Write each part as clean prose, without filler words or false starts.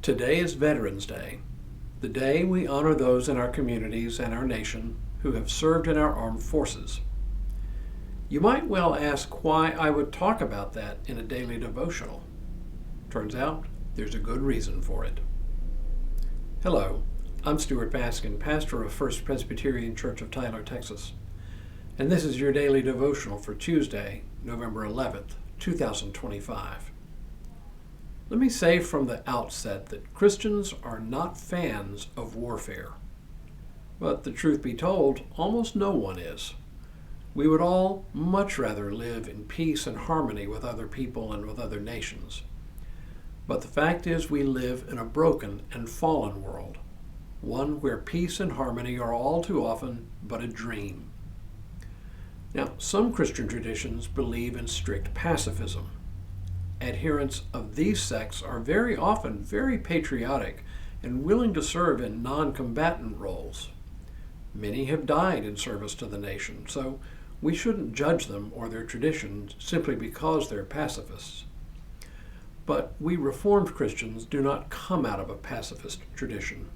Today is Veterans Day, the day we honor those in our communities and our nation who have served in our armed forces. You might well ask why I would talk about that in a daily devotional. Turns out there's a good reason for it. Hello, I'm Stuart Baskin, pastor of First Presbyterian Church of Tyler, Texas, and this is your daily devotional for Tuesday, November 11th, 2025. Let me say from the outset that Christians are not fans of warfare. But the truth be told, almost no one is. We would all much rather live in peace and harmony with other people and with other nations. But the fact is we live in a broken and fallen world, one where peace and harmony are all too often but a dream. Now, some Christian traditions believe in strict pacifism. Adherents of these sects are very often very patriotic and willing to serve in non-combatant roles. Many have died in service to the nation, so we shouldn't judge them or their traditions simply because they're pacifists. But we Reformed Christians do not come out of a pacifist tradition.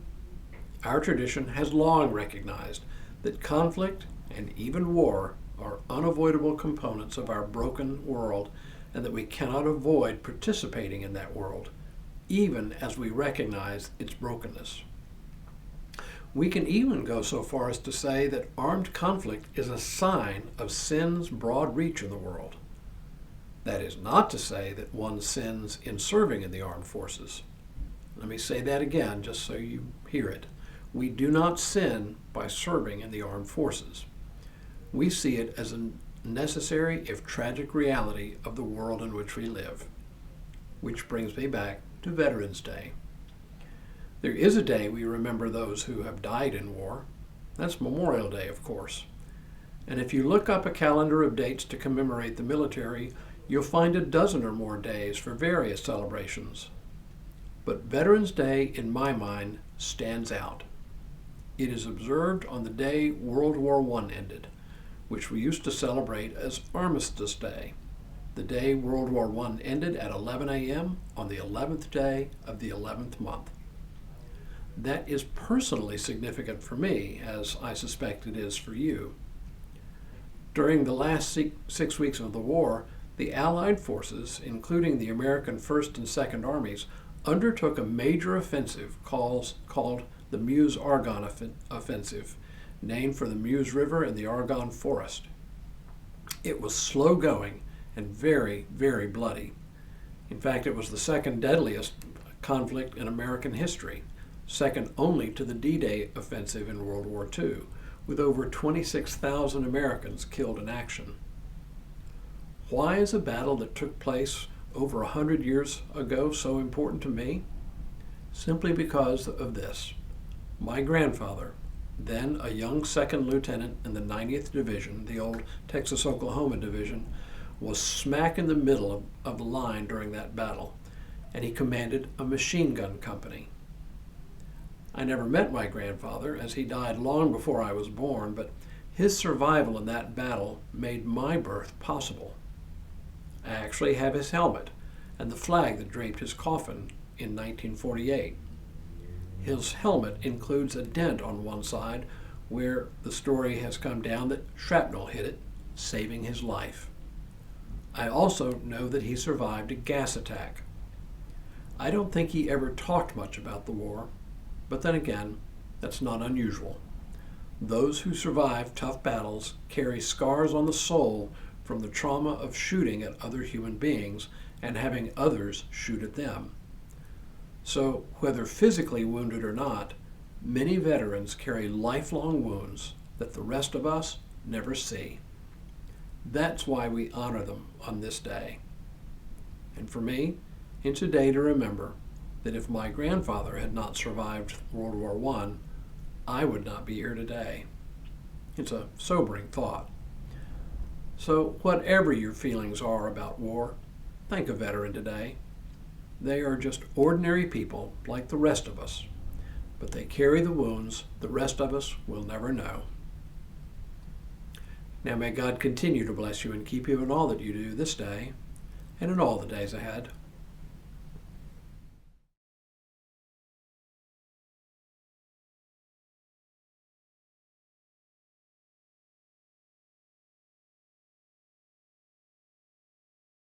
Our tradition has long recognized that conflict and even war are unavoidable components of our broken world, and that we cannot avoid participating in that world, even as we recognize its brokenness. We can even go so far as to say that armed conflict is a sign of sin's broad reach in the world. That is not to say that one sins in serving in the armed forces. Let me say that again, just so you hear it. We do not sin by serving in the armed forces. We see it as a necessary, if tragic, reality of the world in which we live. Which brings me back to Veterans Day. There is a day we remember those who have died in war. That's Memorial Day, of course. And if you look up a calendar of dates to commemorate the military, you'll find a dozen or more days for various celebrations. But Veterans Day, in my mind, stands out. It is observed on the day World War I ended, which we used to celebrate as Armistice Day, the day World War I ended at 11 a.m. on the 11th day of the 11th month. That is personally significant for me, as I suspect it is for you. During the last 6 weeks of the war, the Allied forces, including the American 1st and 2nd Armies, undertook a major offensive called the Meuse-Argonne Offensive, named for the Meuse River and the Argonne Forest. It was slow going and very, very bloody. In fact, it was the second deadliest conflict in American history, second only to the D-Day offensive in World War II, with over 26,000 Americans killed in action. Why is a battle that took place over 100 years ago so important to me? Simply because of this. My grandfather, then a young second lieutenant in the 90th Division, the old Texas-Oklahoma Division, was smack in the middle of the line during that battle, and he commanded a machine gun company. I never met my grandfather, as he died long before I was born, but his survival in that battle made my birth possible. I actually have his helmet and the flag that draped his coffin in 1948. His helmet includes a dent on one side where the story has come down that shrapnel hit it, saving his life. I also know that he survived a gas attack. I don't think he ever talked much about the war, but then again, that's not unusual. Those who survive tough battles carry scars on the soul from the trauma of shooting at other human beings and having others shoot at them. So, whether physically wounded or not, many veterans carry lifelong wounds that the rest of us never see. That's why we honor them on this day. And for me, it's a day to remember that if my grandfather had not survived World War I would not be here today. It's a sobering thought. So, whatever your feelings are about war, thank a veteran today. They are just ordinary people like the rest of us, but they carry the wounds the rest of us will never know. Now may God continue to bless you and keep you in all that you do this day and in all the days ahead.